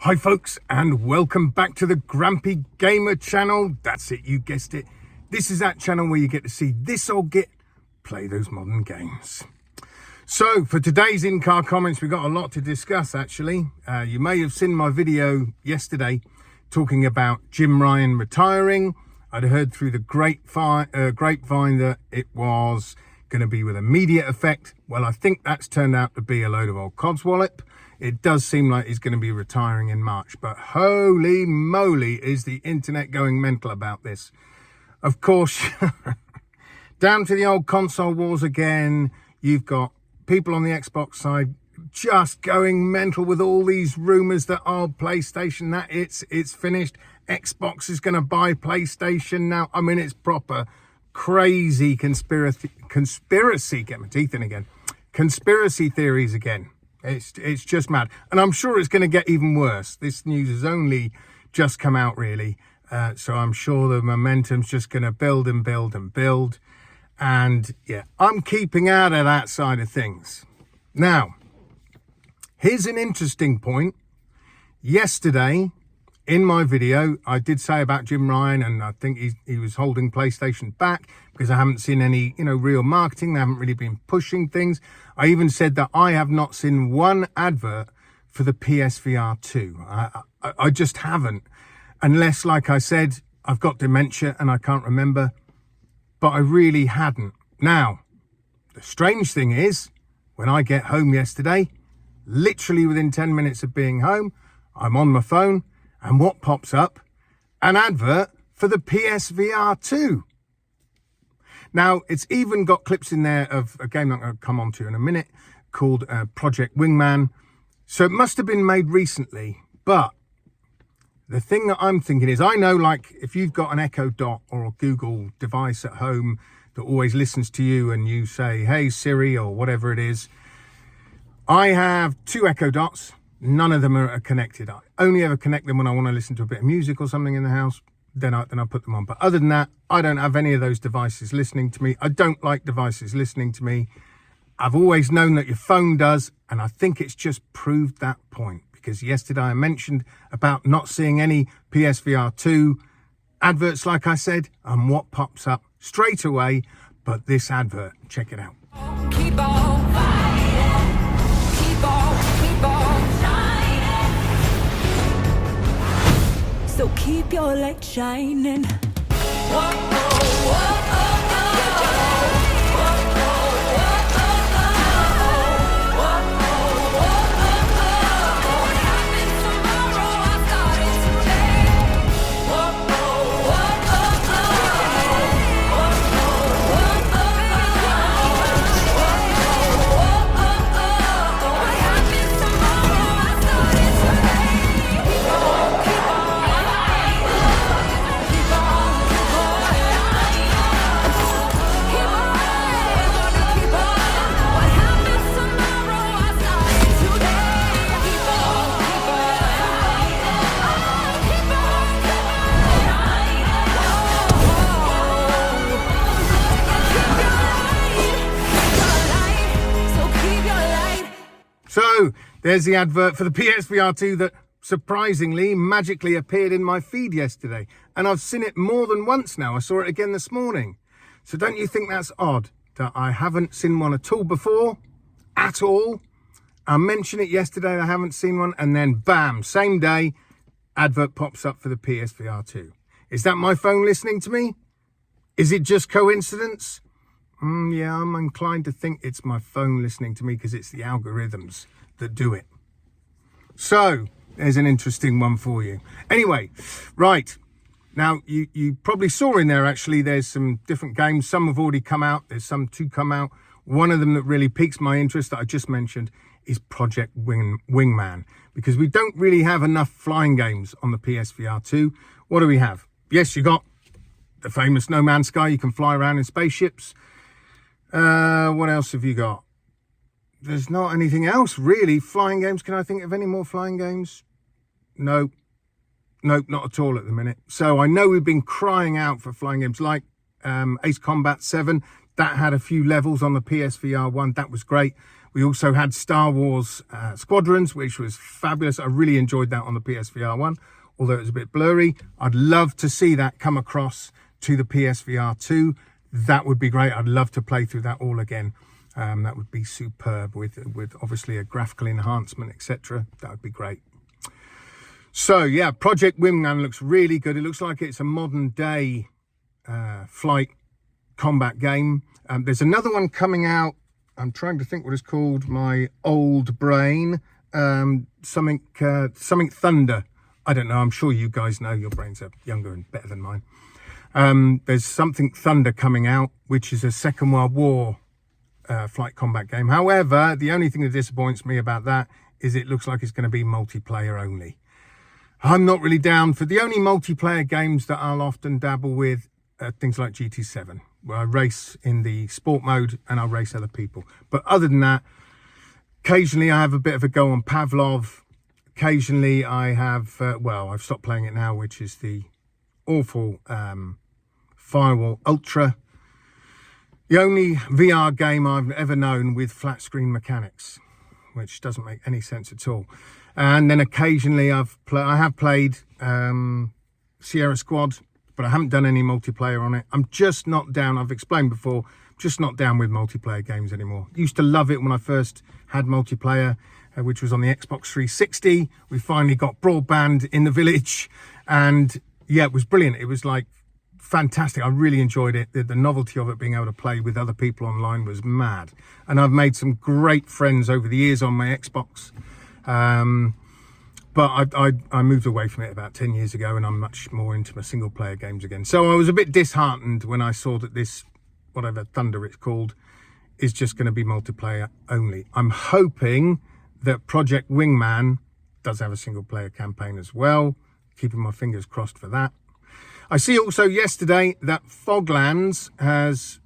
Hi folks, and welcome back to the Grumpy Gamer channel. That's it, you guessed it. This is that channel where you get to see this old git play those modern games. So for today's in-car comments, we've got a lot to discuss actually. You may have seen my video yesterday talking about Jim Ryan retiring. I'd heard through the grapevine that it was going to be with immediate effect. Well, I think that's turned out to be a load of old codswallop. It does seem like he's going to be retiring in March, but holy moly is the internet going mental about this. Of course, down to the old console wars again. You've got people on the Xbox side just going mental with all these rumors that, oh, PlayStation, that it's finished. Xbox is going to buy PlayStation now. I mean, it's proper crazy conspiracy, get my teeth in again. Conspiracy theories again. It's just mad. And I'm sure it's going to get even worse. This news has only just come out, really. So I'm sure the momentum's just going to build and build and build. And yeah, I'm keeping out of that side of things. Now, here's an interesting point. Yesterday, in my video, I did say about Jim Ryan, and I think he was holding PlayStation back because I haven't seen any, real marketing. They haven't really been pushing things. I even said that I have not seen one advert for the PSVR2. I just haven't. Unless, like I said, I've got dementia and I can't remember. But I really hadn't. Now, the strange thing is, when I get home yesterday, literally within 10 minutes of being home, I'm on my phone, and what pops up? An advert for the PSVR2. Now, it's even got clips in there of a game that I'm going to come on to in a minute called Project Wingman. So it must have been made recently. But the thing that I'm thinking is, I know, like, if you've got an Echo Dot or a Google device at home that always listens to you and you say, hey, Siri, or whatever it is. I have 2 Echo Dots. None of them are connected. I only ever connect them when I want to listen to a bit of music or something in the house. Then I put them on. But other than that, I don't have any of those devices listening to me. I don't like devices listening to me. I've always known that your phone does. And I think it's just proved that point. Because yesterday I mentioned about not seeing any PSVR 2 adverts, like I said. And what pops up straight away but this advert. Check it out. Keep on fighting. Keep on shining. So keep your light shining. Whoa, whoa, whoa. So there's the advert for the PSVR2 that surprisingly, magically appeared in my feed yesterday. And I've seen it more than once now. I saw it again this morning. So don't you think that's odd that I haven't seen one at all before? At all. I mentioned it yesterday, I haven't seen one. And then bam, same day, advert pops up for the PSVR2. Is that my phone listening to me? Is it just coincidence? Yeah, I'm inclined to think it's my phone listening to me because it's the algorithms that do it. So, there's an interesting one for you. Anyway, right. Now, you probably saw in there, actually, there's some different games. Some have already come out. There's some to come out. One of them that really piques my interest that I just mentioned is Project Wingman. Because we don't really have enough flying games on the PSVR2. What do we have? Yes, you got the famous No Man's Sky. You can fly around in spaceships. What else have you got? There's not anything else really. Flying games. Can I think of any more flying games? No. Nope, not at all at the minute. So I know we've been crying out for flying games like Ace Combat 7. That had a few levels on the PSVR 1. That was great. We also had Star Wars Squadrons, which was fabulous. I really enjoyed that on the PSVR1, although it was a bit blurry. I'd love to see that come across to the PSVR2. That would be great. I'd love to play through that all again. That would be superb with obviously a graphical enhancement, etc. That would be great. So yeah, Project Wingman looks really good. It looks like it's a modern day flight combat game. There's another one coming out. I'm trying to think what it's called. My old brain. Something Thunder. I don't know. I'm sure you guys know. Your brains are younger and better than mine. There's something Thunder coming out, which is a Second World War flight combat game. However, the only thing that disappoints me about that is it looks like it's going to be multiplayer only. I'm not really down for the only multiplayer games that I'll often dabble with things like GT7, where I race in the sport mode and I'll race other people. But other than that, occasionally I have a bit of a go on Pavlov. Occasionally I have, I've stopped playing it now, which is the awful Firewall Ultra. The only VR game I've ever known with flat screen mechanics, which doesn't make any sense at all. And then occasionally I have played Sierra Squad, but I haven't done any multiplayer on it. I'm just not down. I've explained before, just not down with multiplayer games anymore. Used to love it when I first had multiplayer, which was on the Xbox 360. We finally got broadband in the village, and yeah, it was brilliant. It was like fantastic. I really enjoyed it. The novelty of it, being able to play with other people online, was mad. And I've made some great friends over the years on my Xbox. But I moved away from it about 10 years ago, and I'm much more into my single player games again. So I was a bit disheartened when I saw that this, whatever Thunder it's called, is just going to be multiplayer only. I'm hoping that Project Wingman does have a single player campaign as well. Keeping my fingers crossed for that. I see also yesterday that Foglands has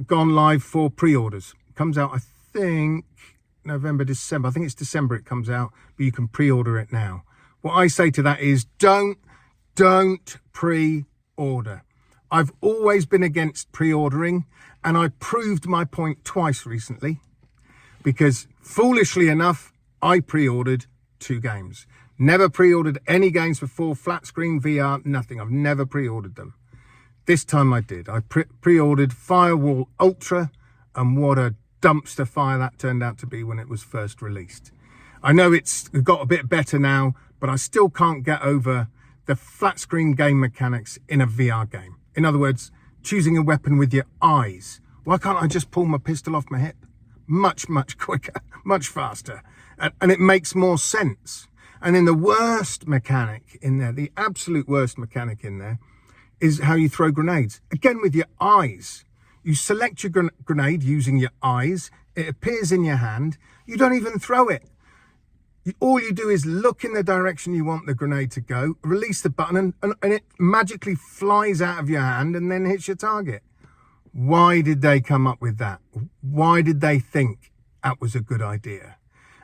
gone live for pre-orders. Comes out, I think, November, December. I think it's December it comes out, but you can pre-order it now. What I say to that is don't pre-order. I've always been against pre-ordering, and I proved my point twice recently, because foolishly enough, I pre-ordered 2 games. Never pre-ordered any games before, flat screen VR, nothing. I've never pre-ordered them. This time I did. I pre-ordered Firewall Ultra, and what a dumpster fire that turned out to be when it was first released. I know it's got a bit better now, but I still can't get over the flat screen game mechanics in a VR game. In other words, choosing a weapon with your eyes. Why can't I just pull my pistol off my hip? Much quicker, much faster. And it makes more sense. And then the worst mechanic in there, the absolute worst mechanic in there, is how you throw grenades. Again, with your eyes. You select your grenade using your eyes. It appears in your hand. You don't even throw it. All you do is look in the direction you want the grenade to go, release the button, and it magically flies out of your hand and then hits your target. Why did they come up with that? Why did they think that was a good idea?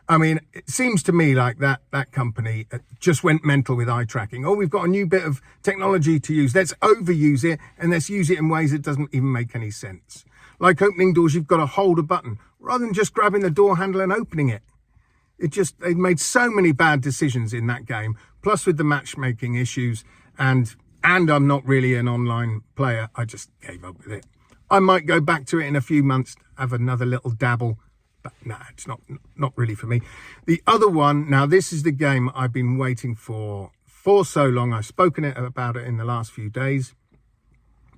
I mean, it seems to me like that company just went mental with eye tracking. Oh, we've got a new bit of technology to use. Let's overuse it, and let's use it in ways that doesn't even make any sense. Like opening doors, you've got to hold a button rather than just grabbing the door handle and opening it. They made so many bad decisions in that game, plus with the matchmaking issues, and I'm not really an online player. I just gave up with it. I might go back to it in a few months, have another little dabble. But no, it's not really for me. The other one, now this is the game I've been waiting for so long. I've spoken about it in the last few days.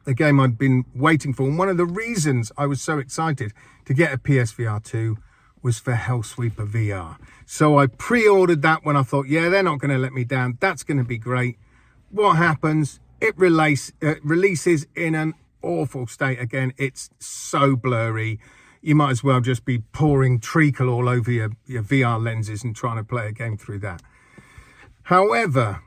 The game I've been waiting for. And one of the reasons I was so excited to get a PSVR2 was for Hellsweeper VR. So I pre-ordered that when I thought, yeah, they're not going to let me down. That's going to be great. What happens? It releases in an awful state again. It's so blurry. You might as well just be pouring treacle all over your VR lenses and trying to play a game through that. However,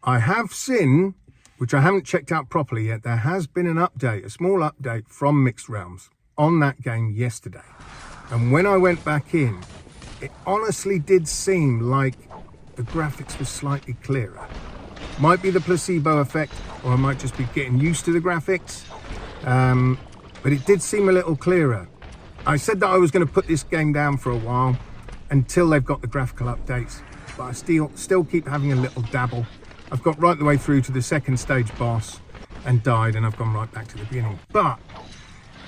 I have seen, which I haven't checked out properly yet, there has been an update, a small update from Mixed Realms on that game yesterday. And when I went back in, it honestly did seem like the graphics were slightly clearer. Might be the placebo effect, or I might just be getting used to the graphics. But it did seem a little clearer. I said that I was going to put this game down for a while until they've got the graphical updates, but I still keep having a little dabble. I've got right the way through to the second stage boss and died, and I've gone right back to the beginning. But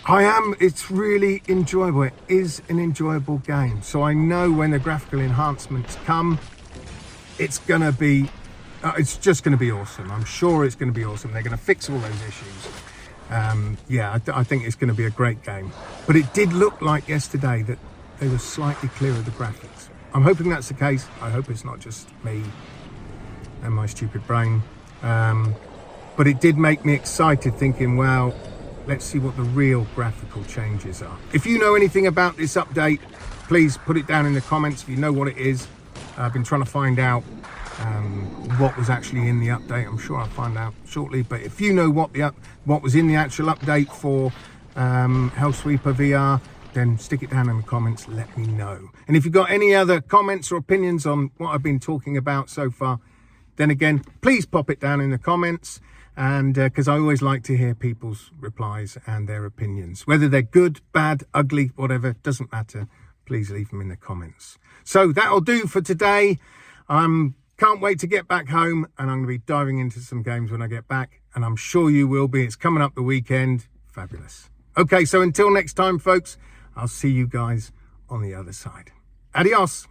it's really enjoyable. It is an enjoyable game. So I know when the graphical enhancements come, it's going to be, it's just going to be awesome. I'm sure it's going to be awesome. They're going to fix all those issues. Yeah, I think it's going to be a great game. But it did look like yesterday that they were slightly clear of the graphics. I'm hoping that's the case. I hope it's not just me and my stupid brain. But it did make me excited, thinking, well, let's see what the real graphical changes are. If you know anything about this update, please put it down in the comments if you know what it is. I've been trying to find out what was actually in the update. I'm sure I'll find out shortly. But if you know what was in the actual update for Hellsweeper VR, then stick it down in the comments, let me know. And if you've got any other comments or opinions on what I've been talking about so far, then again, please pop it down in the comments. And because I always like to hear people's replies and their opinions, whether they're good, bad, ugly, whatever, doesn't matter. Please leave them in the comments. So that'll do for today. Can't wait to get back home, and I'm going to be diving into some games when I get back, and I'm sure you will be. It's coming up the weekend. Fabulous. Okay, so until next time, folks, I'll see you guys on the other side. Adios.